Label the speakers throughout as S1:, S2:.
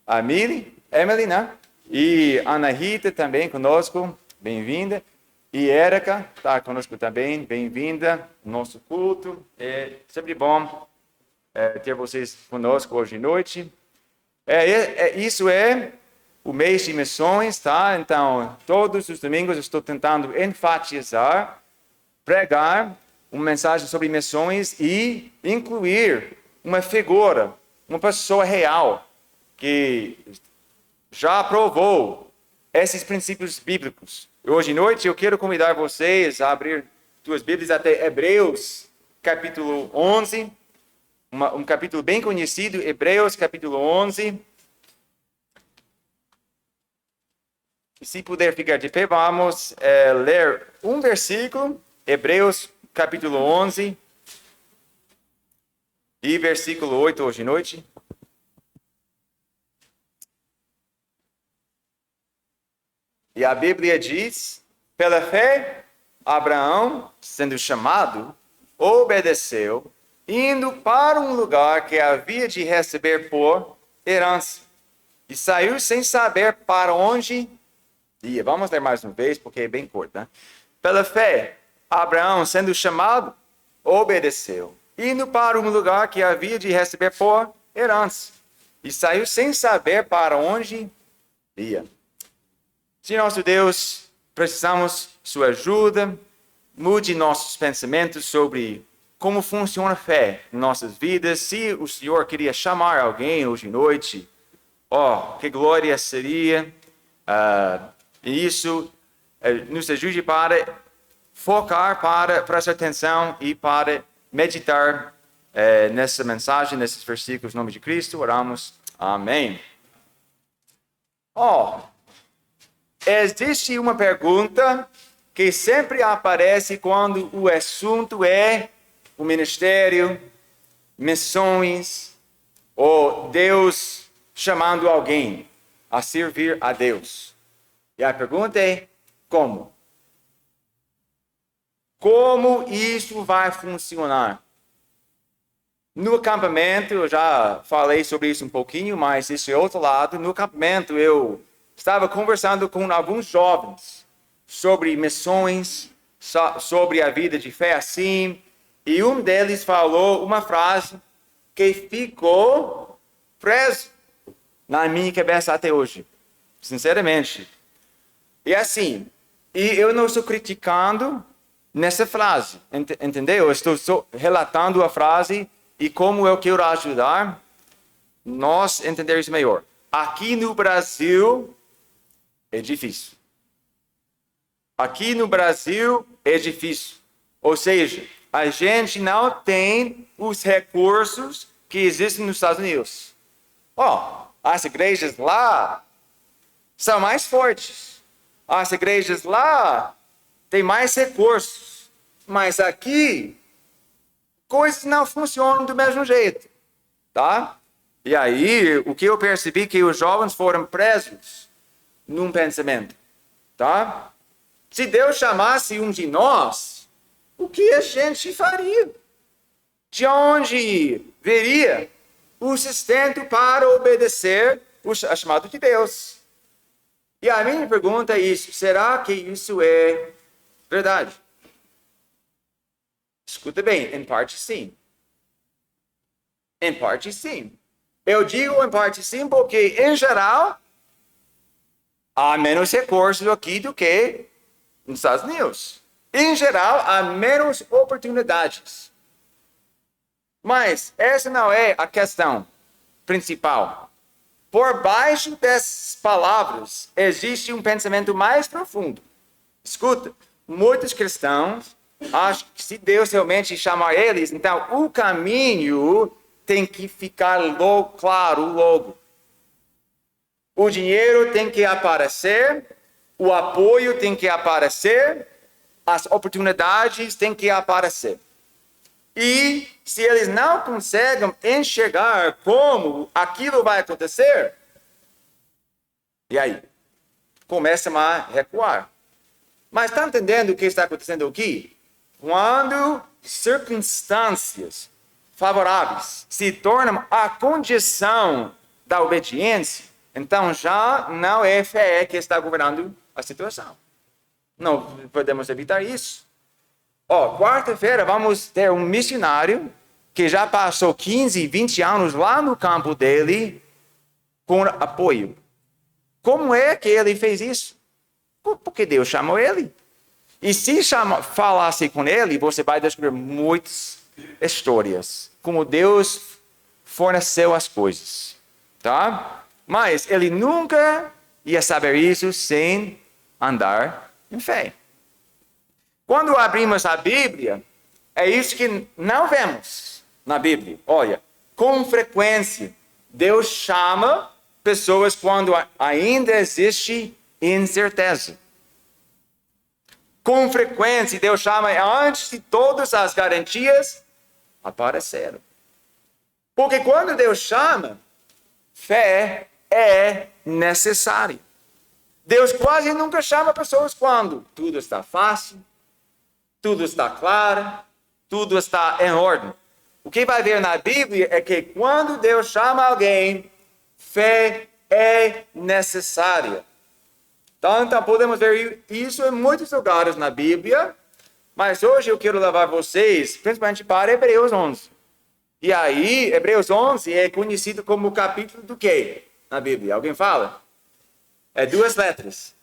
S1: A Emily, né? E Ana Rita também conosco, bem-vinda. E Érica está conosco também, bem-vinda ao nosso culto. É sempre bom ter vocês conosco hoje à noite. Isso é o mês de missões, tá? Então, todos os domingos eu estou tentando enfatizar, pregar uma mensagem sobre missões e incluir uma figura, uma pessoa real que já aprovou esses princípios bíblicos. Hoje à noite eu quero convidar vocês a abrir suas Bíblias até Hebreus, capítulo 11, um capítulo bem conhecido, Hebreus, capítulo 11. E se puder ficar de pé, vamos ler um versículo, Hebreus, capítulo 11, e versículo 8 hoje à noite. E a Bíblia diz: pela fé, Abraão, sendo chamado, obedeceu, indo para um lugar que havia de receber por herança, e saiu sem saber para onde ia. Vamos ler mais uma vez, porque é bem curto, né? Pela fé, Abraão, sendo chamado, obedeceu, indo para um lugar que havia de receber por herança, e saiu sem saber para onde ia. Senhor nosso Deus, precisamos sua ajuda, mude nossos pensamentos sobre como funciona a fé em nossas vidas. Se o Senhor queria chamar alguém hoje à noite, que glória seria. E isso nos ajude para focar, para prestar atenção e para meditar nessa mensagem, nesses versículos, em nome de Cristo. Oramos. Amém. Existe uma pergunta que sempre aparece quando o assunto é o ministério, missões, ou Deus chamando alguém a servir a Deus. E a pergunta é: como? Como isso vai funcionar? No acampamento, eu já falei sobre isso um pouquinho, mas isso é outro lado. No acampamento, eu estava conversando com alguns jovens sobre missões, sobre a vida de fé assim, e um deles falou uma frase que ficou preso na minha cabeça até hoje, sinceramente. E assim, eu não estou criticando nessa frase, entendeu? Eu estou só relatando a frase e como eu quero ajudar nós a entender isso melhor. Aqui no Brasil é difícil. Aqui no Brasil é difícil. Ou seja, a gente não tem os recursos que existem nos Estados Unidos. As igrejas lá são mais fortes. As igrejas lá têm mais recursos. Mas aqui, coisas não funcionam do mesmo jeito. Tá? E aí, o que eu percebi é que os jovens foram presos num pensamento. Tá? Se Deus chamasse um de nós, o que a gente faria? De onde viria o sustento para obedecer o chamado de Deus? E a minha pergunta é isso: será que isso é verdade? Escuta bem, em parte sim. Em parte sim. Eu digo em parte sim porque, em geral, há menos recursos aqui do que nos Estados Unidos. Em geral, há menos oportunidades. Mas essa não é a questão principal. Por baixo dessas palavras, existe um pensamento mais profundo. Escuta, muitos cristãos acham que se Deus realmente chamar eles, então o caminho tem que ficar claro logo. O dinheiro tem que aparecer, o apoio tem que aparecer, as oportunidades têm que aparecer. E se eles não conseguem enxergar como aquilo vai acontecer, e aí? Começam a recuar. Mas está entendendo o que está acontecendo aqui? Quando circunstâncias favoráveis se tornam a condição da obediência, então já não é fé que está governando a situação. Não podemos evitar isso. Quarta-feira vamos ter um missionário que já passou 15, 20 anos lá no campo dele com apoio. Como é que ele fez isso? Porque Deus chamou ele. E se falasse com ele, você vai descobrir muitas histórias. Como Deus forneceu as coisas. Tá? Mas ele nunca ia saber isso sem andar em fé. Quando abrimos a Bíblia, é isso que não vemos na Bíblia. Olha, com frequência, Deus chama pessoas quando ainda existe incerteza. Com frequência, Deus chama antes de todas as garantias apareceram. Porque quando Deus chama, fé é necessária. Deus quase nunca chama pessoas quando tudo está fácil, tudo está claro, tudo está em ordem. O que vai ver na Bíblia é que quando Deus chama alguém, fé é necessária. Então podemos ver isso em muitos lugares na Bíblia, mas hoje eu quero levar vocês, principalmente para Hebreus 11. E aí, Hebreus 11 é conhecido como o capítulo do quê na Bíblia? Alguém fala? É 2 letras.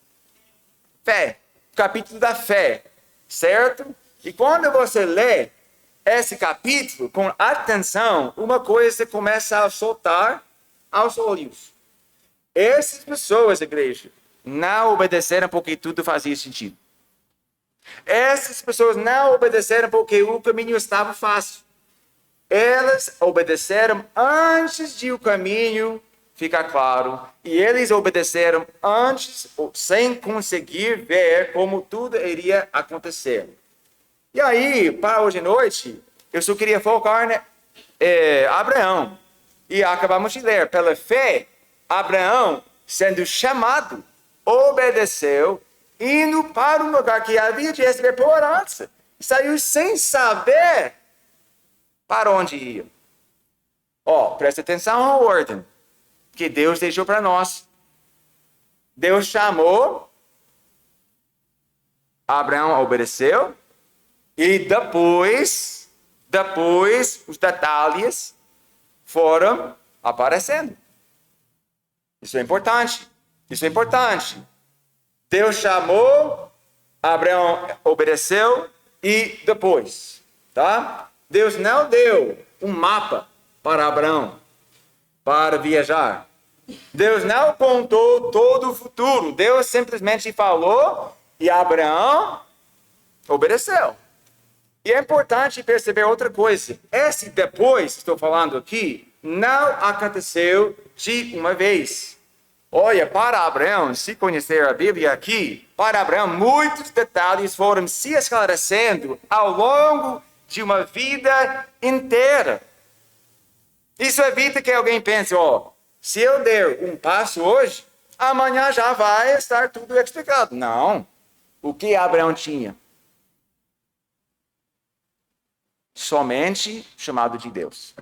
S1: Fé. Capítulo da fé. Certo? E quando você lê esse capítulo com atenção, uma coisa começa a soltar aos olhos. Essas pessoas, igreja, não obedeceram porque tudo fazia sentido. Essas pessoas não obedeceram porque o caminho estava fácil. Elas obedeceram antes de o caminho ficar claro. E eles obedeceram antes, sem conseguir ver como tudo iria acontecer. E aí, para hoje à noite, eu só queria focar Abraão. E acabamos de ler, pela fé, Abraão, sendo chamado, obedeceu, indo para um lugar que havia de receber por herança. Saiu sem saber para onde ia. Presta atenção à ordem que Deus deixou para nós. Deus chamou, Abraão obedeceu, e depois os detalhes foram aparecendo. Isso é importante. Deus chamou, Abraão obedeceu e depois, tá? Deus não deu um mapa para Abraão para viajar. Deus não contou todo o futuro. Deus simplesmente falou e Abraão obedeceu. E é importante perceber outra coisa. Esse depois, estou falando aqui, não aconteceu de uma vez. Olha, para Abraão, se conhecer a Bíblia aqui, para Abraão, muitos detalhes foram se esclarecendo ao longo de uma vida inteira. Isso evita que alguém pense, se eu der um passo hoje, amanhã já vai estar tudo explicado. Não. O que Abraão tinha? Somente chamado de Deus.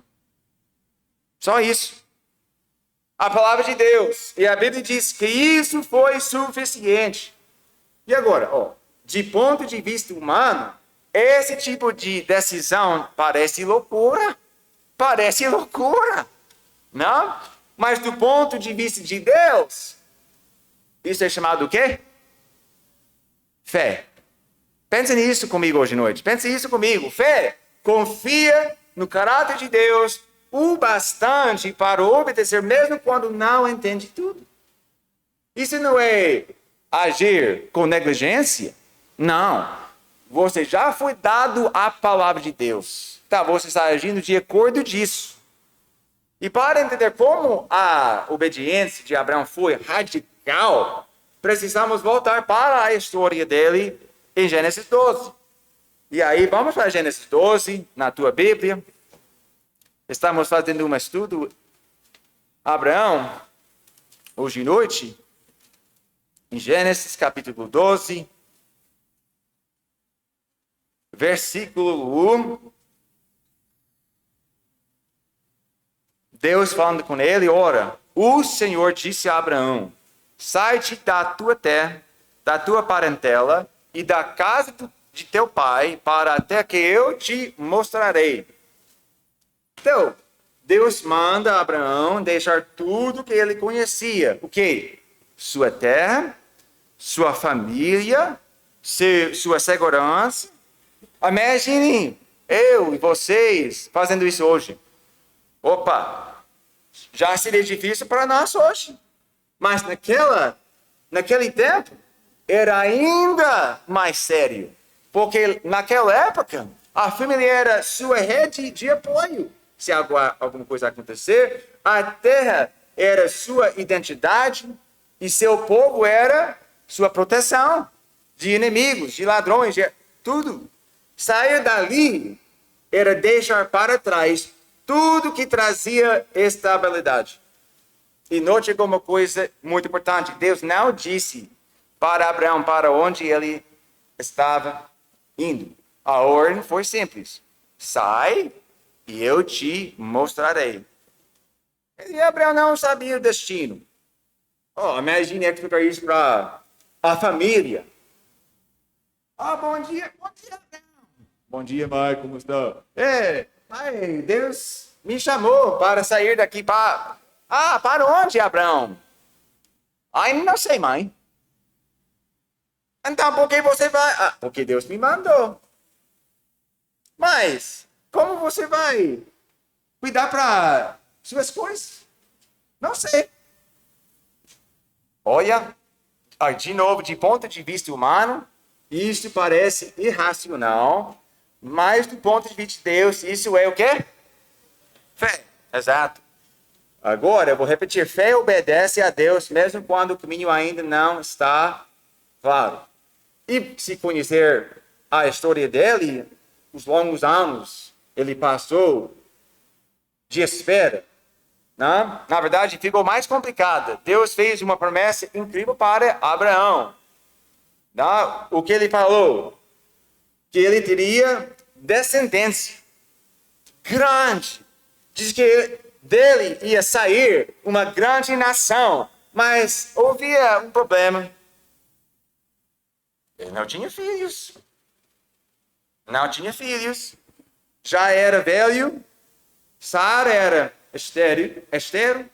S1: Só isso. A palavra de Deus. E a Bíblia diz que isso foi suficiente. E agora, de ponto de vista humano, esse tipo de decisão parece loucura. Não? Mas do ponto de vista de Deus, isso é chamado o quê? Fé. Pense nisso comigo hoje à noite. Pense isso comigo. Fé. Confia no caráter de Deus o bastante para obedecer, mesmo quando não entende tudo. Isso não é agir com negligência? Não. Você já foi dado a palavra de Deus. Você está agindo de acordo disso. E para entender como a obediência de Abraão foi radical, precisamos voltar para a história dele em Gênesis 12. E aí, vamos para Gênesis 12, na tua Bíblia. Estamos fazendo um estudo. Abraão, hoje à noite, em Gênesis capítulo 12, versículo 1. Deus falando com ele, ora, o Senhor disse a Abraão: sai-te da tua terra, da tua parentela e da casa de teu pai, para até que eu te mostrarei. Então, Deus manda a Abraão deixar tudo que ele conhecia. O quê? Sua terra, sua família, sua segurança. Imagine eu e vocês fazendo isso hoje. Opa, já seria difícil para nós hoje. Mas naquele tempo, era ainda mais sério. Porque naquela época, a família era sua rede de apoio. Se alguma coisa acontecer, a terra era sua identidade e seu povo era sua proteção de inimigos, de ladrões, de tudo. Sair dali era deixar para trás tudo que trazia estabilidade. E note uma coisa muito importante. Deus não disse para Abraão para onde ele estava indo. A ordem foi simples. Sai e eu te mostrarei. E Abraão não sabia o destino. Imagine explicar isso para a família. Bom dia. Bom dia, Abraão. Bom dia, pai. Como está? Pai, Deus me chamou para sair daqui para... para onde, Abraão? Não sei, mãe. Então, por que você vai? Porque Deus me mandou. Mas, como você vai cuidar para suas coisas? Não sei. Olha, de novo, de ponto de vista humano, isso parece irracional, mas do ponto de vista de Deus, isso é o quê? Fé. Exato. Agora, eu vou repetir, fé obedece a Deus, mesmo quando o caminho ainda não está claro. E se conhecer a história dele, os longos anos ele passou de espera, né? Na verdade, ficou mais complicada. Deus fez uma promessa incrível para Abraão. Né? O que ele falou? Que ele teria descendência grande. Diz que dele ia sair uma grande nação. Mas havia um problema. Ele não tinha filhos. Não tinha filhos. Já era velho. Sara era estéril.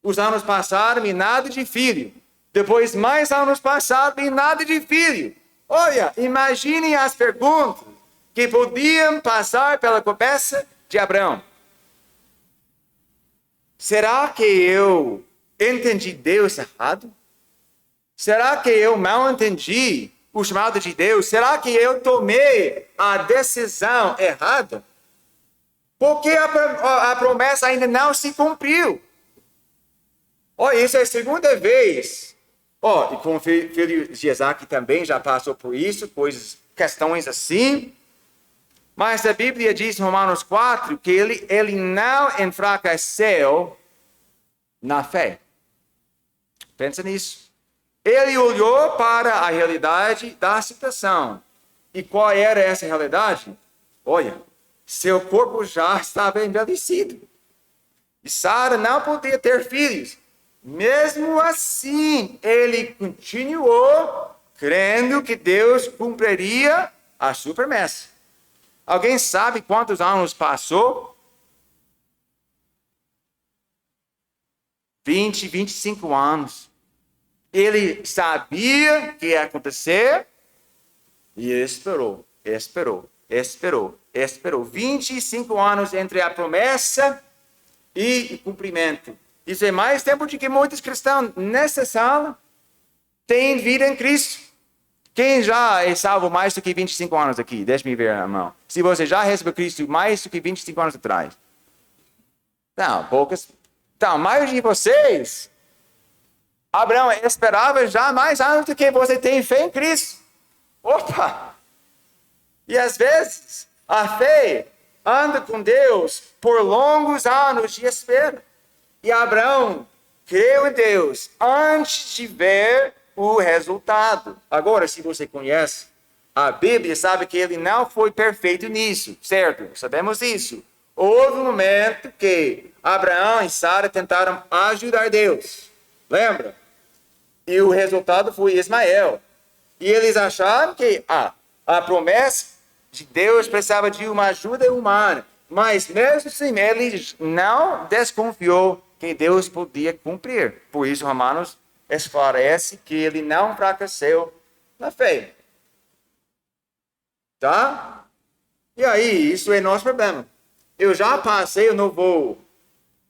S1: Os anos passaram e nada de filho. Depois mais anos passaram e nada de filho. Olha, imagine as perguntas que podiam passar pela cabeça de Abraão. Será que eu entendi Deus errado? Será que eu mal entendi o chamado de Deus? Será que eu tomei a decisão errada? Porque a promessa ainda não se cumpriu. Isso é a segunda vez. E com o filho de Isaac também já passou por isso, questões assim. Mas a Bíblia diz em Romanos 4 que ele não enfraqueceu na fé. Pensa nisso. Ele olhou para a realidade da situação. E qual era essa realidade? Olha, seu corpo já estava envelhecido. E Sara não podia ter filhos. Mesmo assim, ele continuou crendo que Deus cumpriria a sua promessa. Alguém sabe quantos anos passou? 25 anos. Ele sabia que ia acontecer e esperou. 25 anos entre a promessa e o cumprimento. Isso é mais tempo do que muitos cristãos nessa sala têm vida em Cristo. Quem já é salvo mais do que 25 anos aqui? Deixe-me ver a mão. Se você já recebeu Cristo mais do que 25 anos atrás. Não, poucas. Então, a maioria de vocês, Abraão esperava já mais anos do que você tem fé em Cristo. Opa! E às vezes, a fé anda com Deus por longos anos de espera. E Abraão creu em Deus antes de ver o resultado. Agora, se você conhece a Bíblia, sabe que ele não foi perfeito nisso, certo? Sabemos isso. Houve um momento que Abraão e Sara tentaram ajudar Deus. Lembra? E o resultado foi Ismael. E eles acharam que a promessa de Deus precisava de uma ajuda humana. Mas mesmo assim, ele não desconfiou que Deus podia cumprir. Por isso, Romanos esclarece que ele não fracassou na fé. Tá? E aí, isso é nosso problema. Eu já passei, eu não vou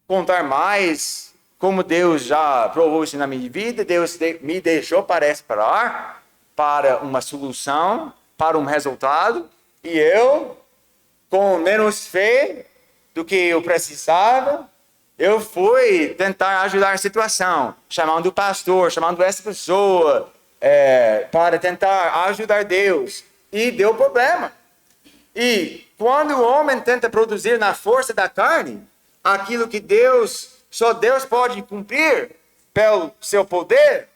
S1: contar mais como Deus já provou isso na minha vida. Deus me deixou para esperar para uma solução, para um resultado. E eu, com menos fé do que eu precisava, eu fui tentar ajudar a situação, chamando o pastor, chamando essa pessoa, para tentar ajudar Deus. E deu problema. E quando o homem tenta produzir na força da carne, aquilo que só Deus pode cumprir pelo seu poder,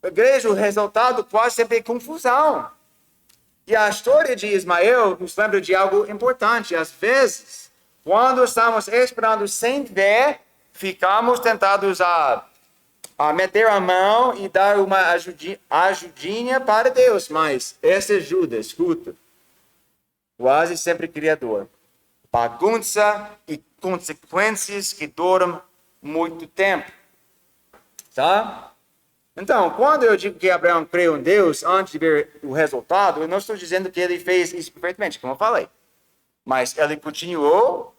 S1: igreja, o resultado quase sempre é confusão. E a história de Ismael nos lembra de algo importante. Às vezes, quando estamos esperando sem fé, ficamos tentados a meter a mão e dar uma ajudinha para Deus. Mas essa ajuda, escuta, quase sempre criador. Bagunça e consequências que duram muito tempo. Tá? Então, quando eu digo que Abraão creu em Deus antes de ver o resultado, eu não estou dizendo que ele fez isso perfeitamente, como eu falei. Mas ele continuou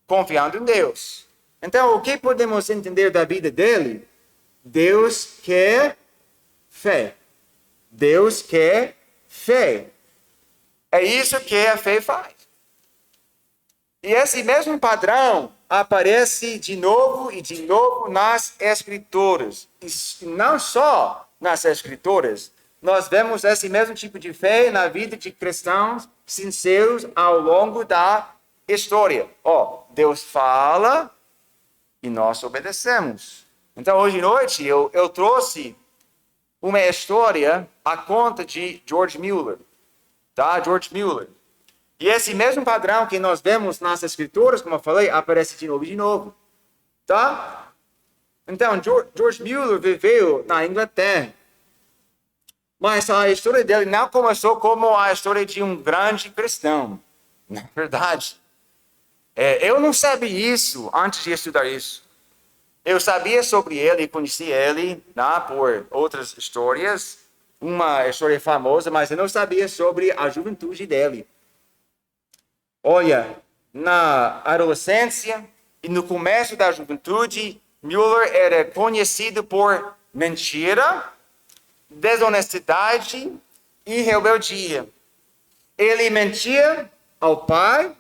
S1: confiando em Deus. Então, o que podemos entender da vida dele? Deus quer fé. Deus quer fé. É isso que a fé faz. E esse mesmo padrão aparece de novo e de novo nas Escrituras. E não só nas Escrituras. Nós vemos esse mesmo tipo de fé na vida de cristãos sinceros ao longo da história. Deus fala e nós obedecemos. Então, hoje à noite, eu trouxe uma história à conta de George Mueller. Tá? George Mueller. E esse mesmo padrão que nós vemos nas Escrituras, como eu falei, aparece de novo e de novo. Tá? Então, George Mueller viveu na Inglaterra. Mas a história dele não começou como a história de um grande cristão. Na verdade, eu não sabia isso antes de estudar isso. Eu sabia sobre ele e conhecia ele por outras histórias. Uma história famosa, mas eu não sabia sobre a juventude dele. Olha, na adolescência e no começo da juventude, Mueller era conhecido por mentira, desonestidade e rebeldia. Ele mentia ao pai,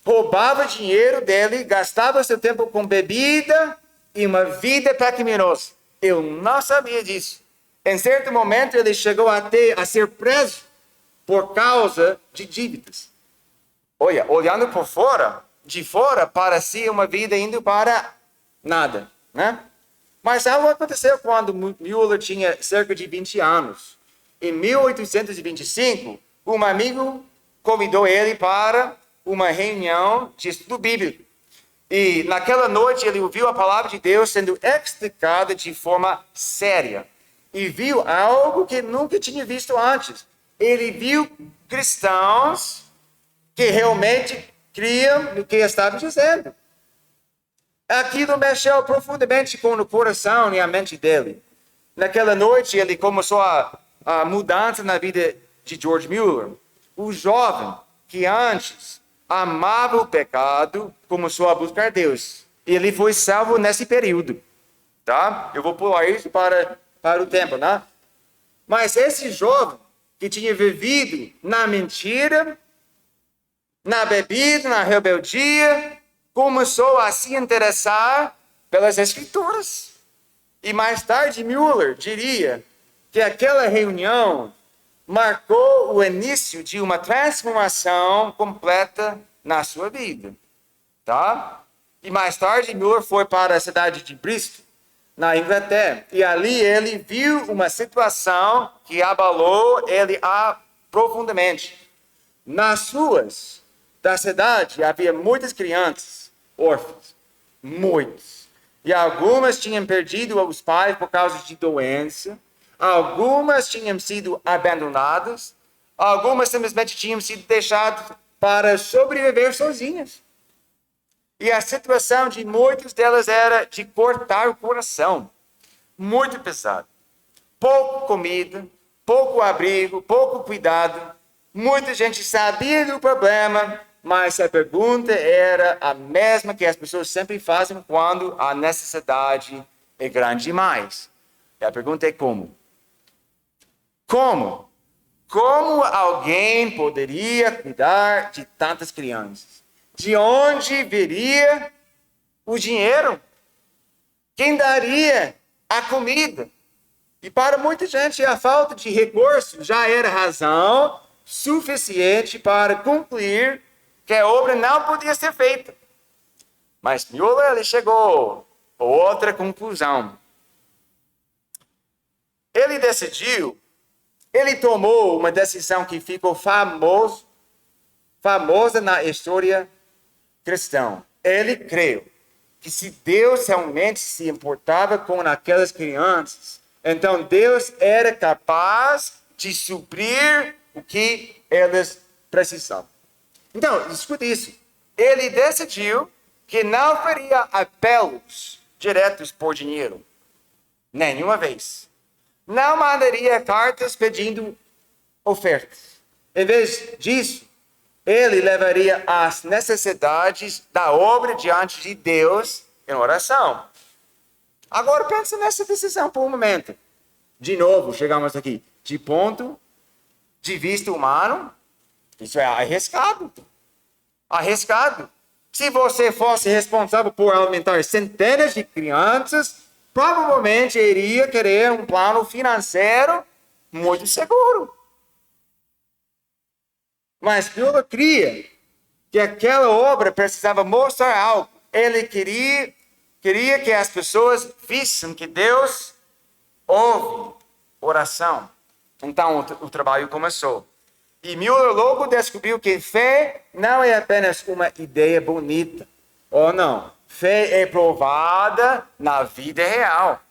S1: roubava dinheiro dele, gastava seu tempo com bebida e uma vida pecaminosa. Eu não sabia disso. Em certo momento, ele chegou a ser preso por causa de dívidas. Olha, olhando por fora, de fora, parecia uma vida indo para nada, né? Mas algo aconteceu quando Mueller tinha cerca de 20 anos. Em 1825, um amigo convidou ele para uma reunião de estudo bíblico. E naquela noite ele ouviu a palavra de Deus sendo explicada de forma séria. E viu algo que nunca tinha visto antes. Ele viu cristãos que realmente criam no que estava dizendo. Aquilo mexeu profundamente com o coração e a mente dele. Naquela noite, ele começou a mudança na vida de George Mueller. O jovem que antes amava o pecado, começou a buscar Deus. E ele foi salvo nesse período. Tá? Eu vou pular isso para o tempo, né? Mas esse jovem que tinha vivido na mentira, na bebida, na rebeldia, começou a se interessar pelas Escrituras. E mais tarde, Mueller diria que aquela reunião marcou o início de uma transformação completa na sua vida. Tá? E mais tarde, Mueller foi para a cidade de Bristol, na Inglaterra. E ali ele viu uma situação que abalou ele profundamente. Nas ruas da cidade havia muitas crianças órfãs. Muitos. E algumas tinham perdido os pais por causa de doença. Algumas tinham sido abandonadas. Algumas simplesmente tinham sido deixadas para sobreviver sozinhas. E a situação de muitas delas era de cortar o coração. Muito pesado. Pouco comida, pouco abrigo, pouco cuidado. Muita gente sabia do problema, mas a pergunta era a mesma que as pessoas sempre fazem quando a necessidade é grande demais. E a pergunta é como? Como? Como alguém poderia cuidar de tantas crianças? De onde viria o dinheiro? Quem daria a comida? E para muita gente, a falta de recursos já era razão suficiente para concluir que a obra não podia ser feita. Mas Müller ele chegou a outra conclusão. Ele tomou uma decisão que ficou famosa na história cristã. Ele creu que se Deus realmente se importava com aquelas crianças, então Deus era capaz de suprir o que elas precisavam. Então, escuta isso. Ele decidiu que não faria apelos diretos por dinheiro. Nenhuma vez. Não mandaria cartas pedindo ofertas. Em vez disso, ele levaria as necessidades da obra diante de Deus em oração. Agora pensa nessa decisão por um momento. De novo, chegamos aqui. De ponto de vista humano, isso é arriscado. Arriscado. Se você fosse responsável por alimentar centenas de crianças, provavelmente iria querer um plano financeiro muito seguro. Mas Müller cria que aquela obra precisava mostrar algo. Ele queria que as pessoas vissem que Deus ouve oração. Então o trabalho começou. E Müller logo descobriu que fé não é apenas uma ideia bonita. Ou não. Fé é provada na vida real.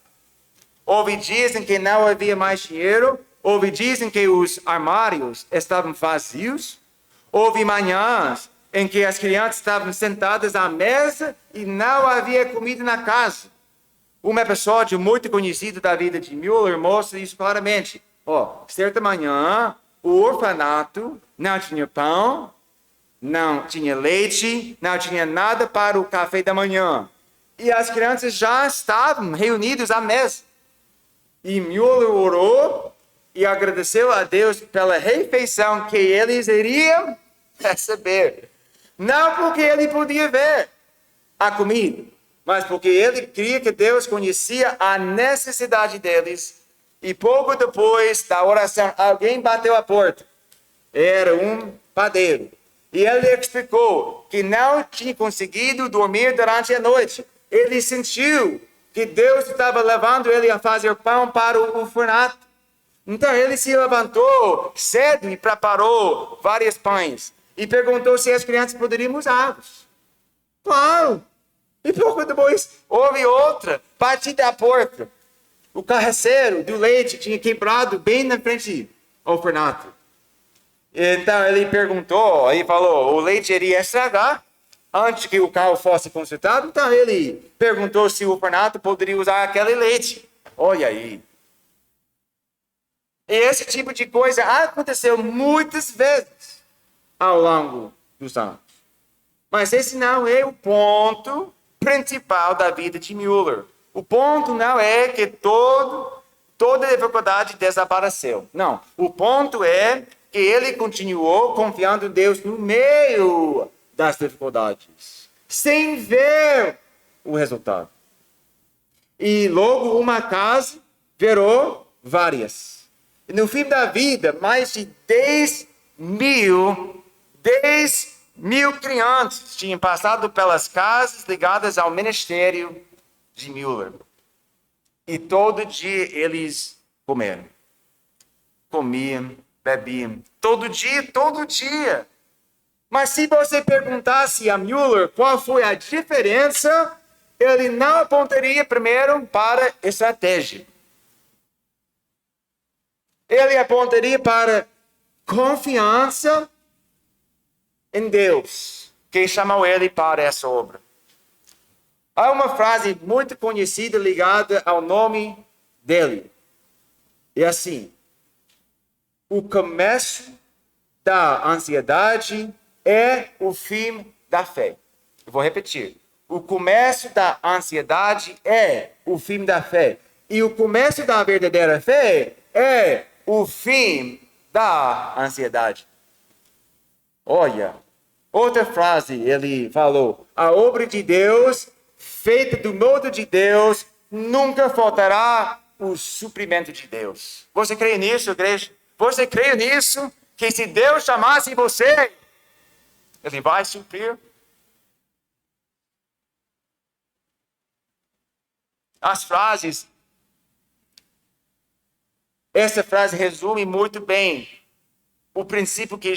S1: Houve dias em que não havia mais dinheiro. Houve dias em que os armários estavam vazios. Houve manhãs em que as crianças estavam sentadas à mesa e não havia comida na casa. Um episódio muito conhecido da vida de Müller mostra isso claramente. Certa manhã, o orfanato não tinha pão, não tinha leite, não tinha nada para o café da manhã. E as crianças já estavam reunidas à mesa. E Müller orou e agradeceu a Deus pela refeição que eles iriam receber. Não porque ele podia ver a comida, mas porque ele cria que Deus conhecia a necessidade deles. E pouco depois da oração, alguém bateu a porta. Era um padeiro. E ele explicou que não tinha conseguido dormir durante a noite. Ele sentiu que Deus estava levando ele a fazer pão para o orfanato. Então ele se levantou cedo e preparou vários pães. E perguntou se as crianças poderiam usá-los. Claro. E pouco depois houve outra batida à porta. O carroceiro do leite tinha quebrado bem na frente do orfanato. Então ele perguntou, ele falou, o leite iria estragar antes que o carro fosse consertado. Então ele perguntou se o orfanato poderia usar aquele leite. Olha aí. E esse tipo de coisa aconteceu muitas vezes ao longo dos anos. Mas esse não é o ponto principal da vida de Müller. O ponto não é que toda a dificuldade desapareceu. Não. O ponto é que ele continuou confiando em Deus no meio das dificuldades, sem ver o resultado. E logo uma casa virou várias. E no fim da vida, mais de 10 mil crianças tinham passado pelas casas ligadas ao ministério de Müller. E todo dia eles comiam, bebiam, todo dia. Mas se você perguntasse a Müller qual foi a diferença ele não apontaria primeiro para estratégia. Ele apontaria para confiança em Deus, que chamou ele para essa obra. Há uma frase muito conhecida ligada ao nome dele. É assim: o começo da ansiedade é o fim da fé. Eu vou repetir. O começo da ansiedade é o fim da fé. E o começo da verdadeira fé é o fim da ansiedade. Olha, outra frase ele falou: a obra de Deus, feita do modo de Deus, nunca faltará o suprimento de Deus. Você crê nisso, igreja? Você crê nisso? Que se Deus chamasse você, Ele vai suprir? As frases, essa frase resume muito bem o princípio que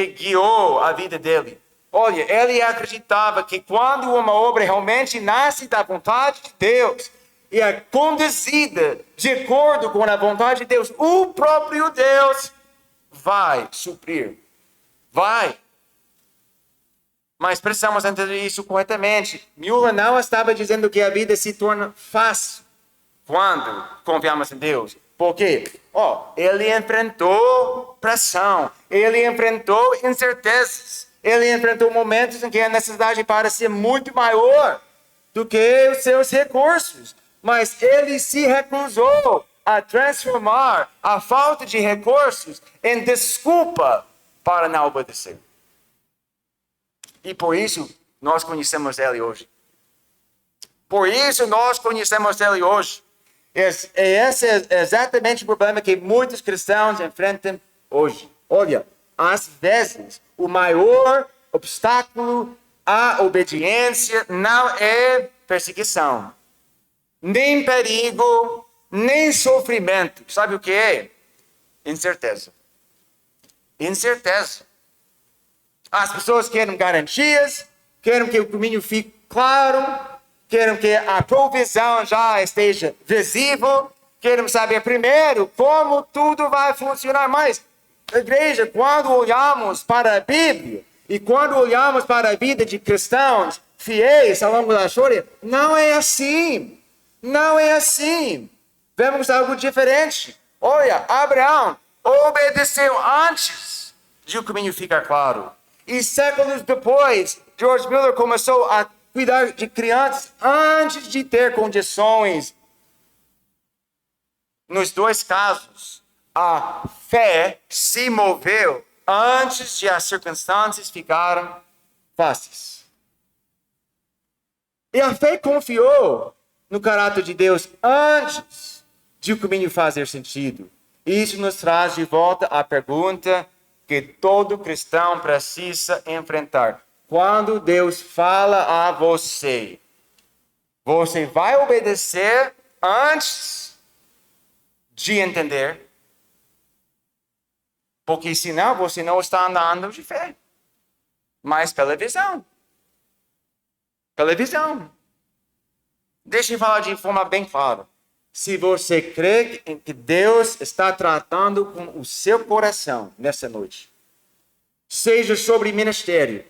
S1: guiou a vida dele. Olha, ele acreditava que quando uma obra realmente nasce da vontade de Deus e é conduzida de acordo com a vontade de Deus, o próprio Deus vai suprir. Vai. Mas precisamos entender isso corretamente. Müller não estava dizendo que a vida se torna fácil quando confiamos em Deus. Por quê? Ele enfrentou pressão, ele enfrentou incertezas, ele enfrentou momentos em que a necessidade parecia muito maior do que os seus recursos. Mas ele se recusou a transformar a falta de recursos em desculpa para não obedecer. E por isso nós conhecemos ele hoje. Por isso nós conhecemos ele hoje. Esse é exatamente o problema que muitos cristãos enfrentam hoje. Olha, às vezes, o maior obstáculo à obediência não é perseguição, nem perigo, nem sofrimento. Sabe o que é? Incerteza. Incerteza. As pessoas querem garantias, querem que o caminho fique claro, querem que a provisão já esteja visível, querem saber primeiro como tudo vai funcionar. Mas, igreja, quando olhamos para a Bíblia e quando olhamos para a vida de cristãos fiéis ao longo da história, não é assim. Não é assim. Vemos algo diferente. Olha, Abraão obedeceu antes de o caminho ficar claro. E séculos depois, George Mueller começou a cuidar de crianças antes de ter condições. Nos dois casos, a fé se moveu antes de as circunstâncias ficarem fáceis. E a fé confiou no caráter de Deus antes de o caminho fazer sentido. Isso nos traz de volta à pergunta que todo cristão precisa enfrentar. Quando Deus fala a você, você vai obedecer antes de entender? Porque senão você não está andando de fé, mas pela visão. Pela visão. Deixa eu falar de forma bem clara. Se você crê em que Deus está tratando com o seu coração nessa noite, seja sobre ministério,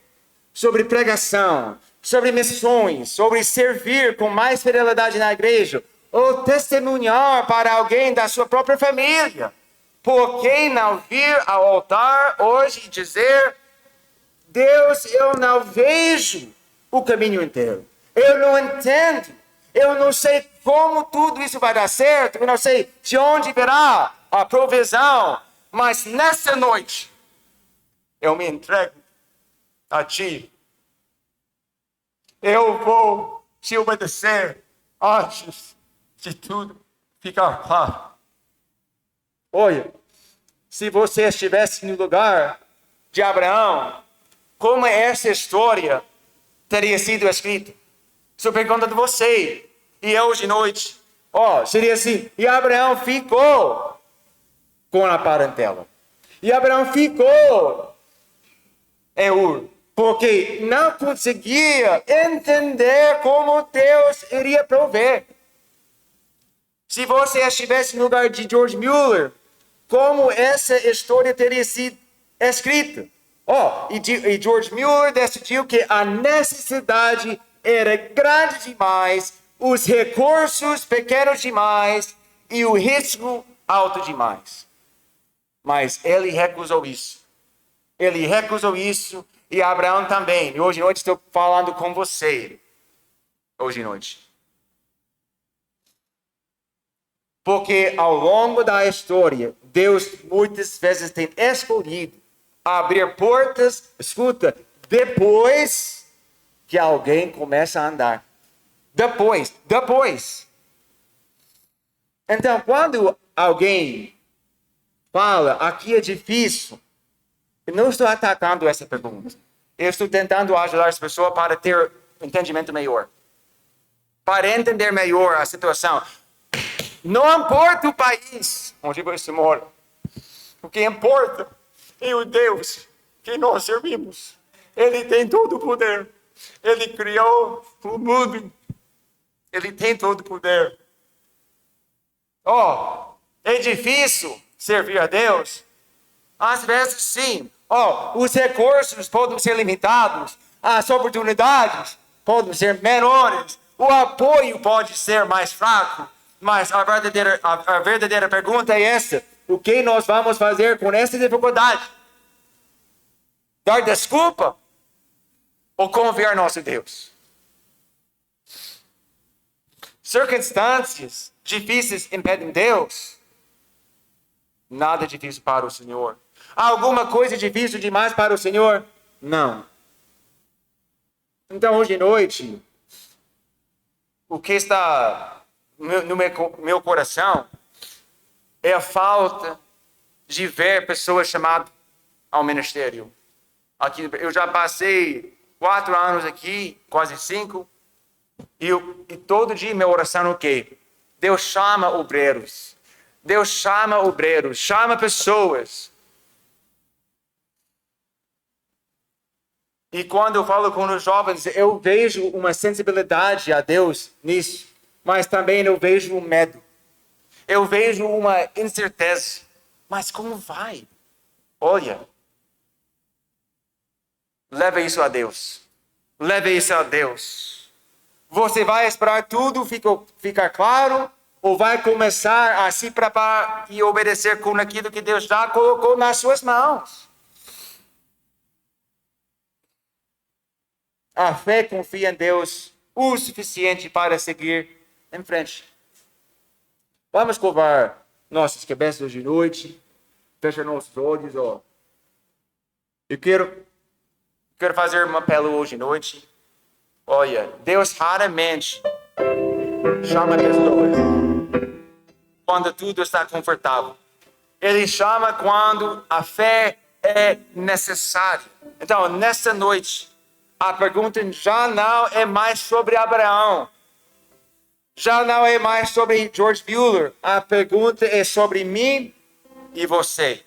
S1: sobre pregação, sobre missões, sobre servir com mais fidelidade na igreja, ou testemunhar para alguém da sua própria família, por que não vir ao altar hoje e dizer: Deus, eu não vejo o caminho inteiro, eu não entendo, eu não sei como tudo isso vai dar certo, eu não sei de onde virá a provisão, mas nessa noite eu me entrego a Ti. Eu vou te obedecer antes de tudo ficar claro. Olha, se você estivesse no lugar de Abraão, como essa história teria sido escrita? Estou perguntando a você e eu de noite. Seria assim: e Abraão ficou com a parentela. E Abraão ficou em Ur. porque não conseguia entender como Deus iria prover. Se você estivesse no lugar de George Mueller, como essa história teria sido escrita? E George Mueller decidiu que a necessidade era grande demais, os recursos pequenos demais e o risco alto demais. Mas ele recusou isso. Ele recusou isso e Abraão também. E hoje à noite estou falando com você. Hoje à noite. Porque ao longo da história, Deus muitas vezes tem escolhido abrir portas, escuta, depois que alguém começa a andar. Depois. Então, quando alguém fala, aqui é difícil, eu não estou atacando essa pergunta. Eu estou tentando ajudar as pessoas para ter um entendimento melhor. Para entender melhor a situação. Não importa o país onde você mora. O que importa é o Deus que nós servimos. Ele tem todo o poder. Ele criou o mundo. Ele tem todo o poder. É difícil servir a Deus? Às vezes sim. Os recursos podem ser limitados. As oportunidades podem ser menores. O apoio pode ser mais fraco. Mas a verdadeira pergunta é essa. O que nós vamos fazer com essa dificuldade? Dar desculpa? Ou confiar no nosso Deus? Circunstâncias difíceis impedem Deus? Nada é difícil para o Senhor. Alguma coisa difícil demais para o Senhor? Não. Então, hoje à noite, o que está no meu coração é a falta de ver pessoas chamadas ao ministério. Aqui, eu já passei 4 anos aqui, quase 5, e todo dia minha oração é o quê? Deus chama obreiros. Deus chama obreiros, chama pessoas. E quando eu falo com os jovens, eu vejo uma sensibilidade a Deus nisso. Mas também eu vejo um medo. Eu vejo uma incerteza. Mas como vai? Olha. Leve isso a Deus. Leve isso a Deus. Você vai esperar tudo ficar claro? Ou vai começar a se preparar e obedecer com aquilo que Deus já colocou nas suas mãos? A fé confia em Deus o suficiente para seguir em frente. Vamos curvar nossas cabeças hoje à noite. Fecha nossos olhos. Eu quero fazer um apelo hoje à noite. Olha, Deus raramente chama pessoas quando tudo está confortável. Ele chama quando a fé é necessária. Então, nessa noite, a pergunta já não é mais sobre Abraão. Já não é mais sobre George Mueller. A pergunta é sobre mim e você.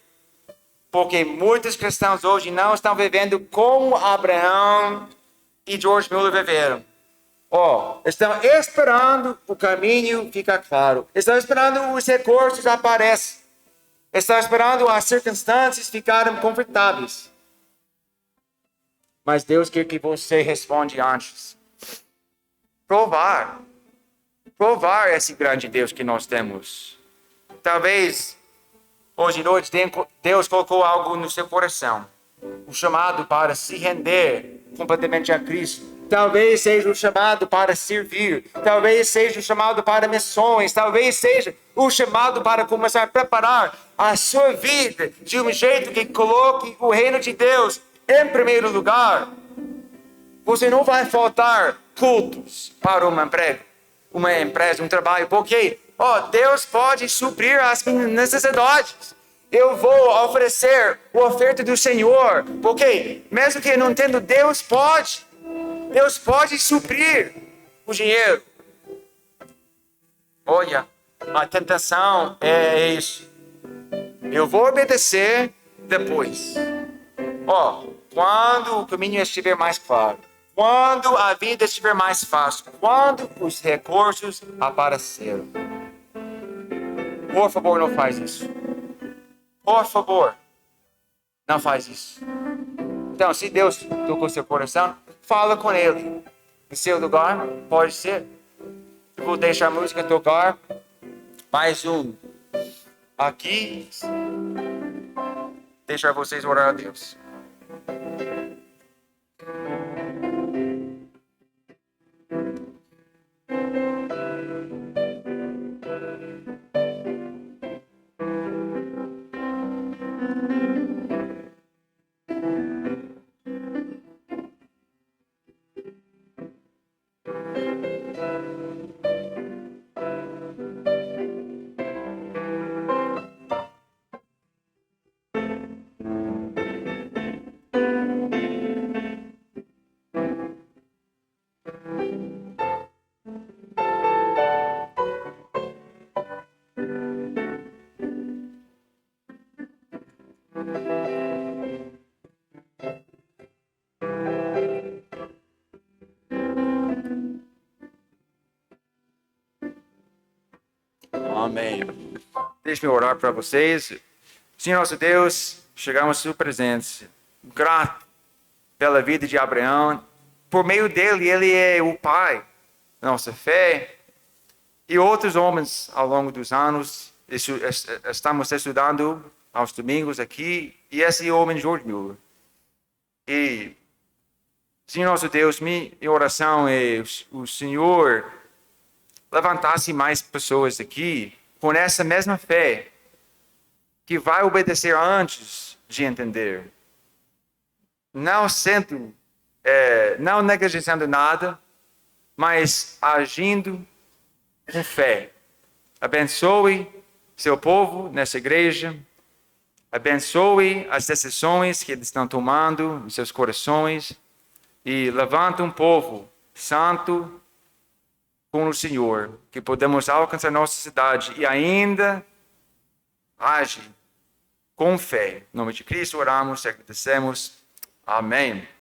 S1: Porque muitos cristãos hoje não estão vivendo como Abraão e George Mueller viveram. Estão esperando o caminho ficar claro. Estão esperando os recursos aparecerem. Estão esperando as circunstâncias ficarem confortáveis. Mas Deus quer que você responda antes. Provar esse grande Deus que nós temos. Talvez hoje à noite Deus colocou algo no seu coração. O chamado para se render completamente a Cristo. Talvez seja o chamado para servir. Talvez seja o chamado para missões. Talvez seja o chamado para começar a preparar a sua vida de um jeito que coloque o reino de Deus em primeiro lugar. Você não vai faltar cultos para um emprego, uma empresa, um trabalho, porque Deus pode suprir as minhas necessidades. Eu vou oferecer a oferta do Senhor, porque mesmo que eu não entenda, Deus pode suprir o dinheiro. Olha, a tentação é isso. Eu vou obedecer depois. quando o caminho estiver mais claro, quando a vida estiver mais fácil, quando os recursos apareceram. Por favor, não faz isso. Por favor, não faz isso. Então, se Deus tocou seu coração, fala com Ele. Em seu lugar, pode ser. Eu vou deixar a música tocar. Mais um. Aqui. Deixar vocês orar a Deus. Amém. Deixe-me orar para vocês. Senhor nosso Deus, chegamos à sua presença. Grato pela vida de Abraão. Por meio dele, ele é o pai da nossa fé. E outros homens ao longo dos anos, estamos estudando aos domingos aqui. E esse homem, George Mueller. E, Senhor nosso Deus, minha oração é o Senhor levantasse mais pessoas aqui com essa mesma fé, que vai obedecer antes de entender. Não negligenciando nada, mas agindo com fé. Abençoe seu povo nessa igreja. Abençoe as decisões que eles estão tomando em seus corações. E levanta um povo santo com o Senhor, que podemos alcançar nossa cidade e ainda age com fé. Em nome de Cristo oramos e agradecemos. Amém.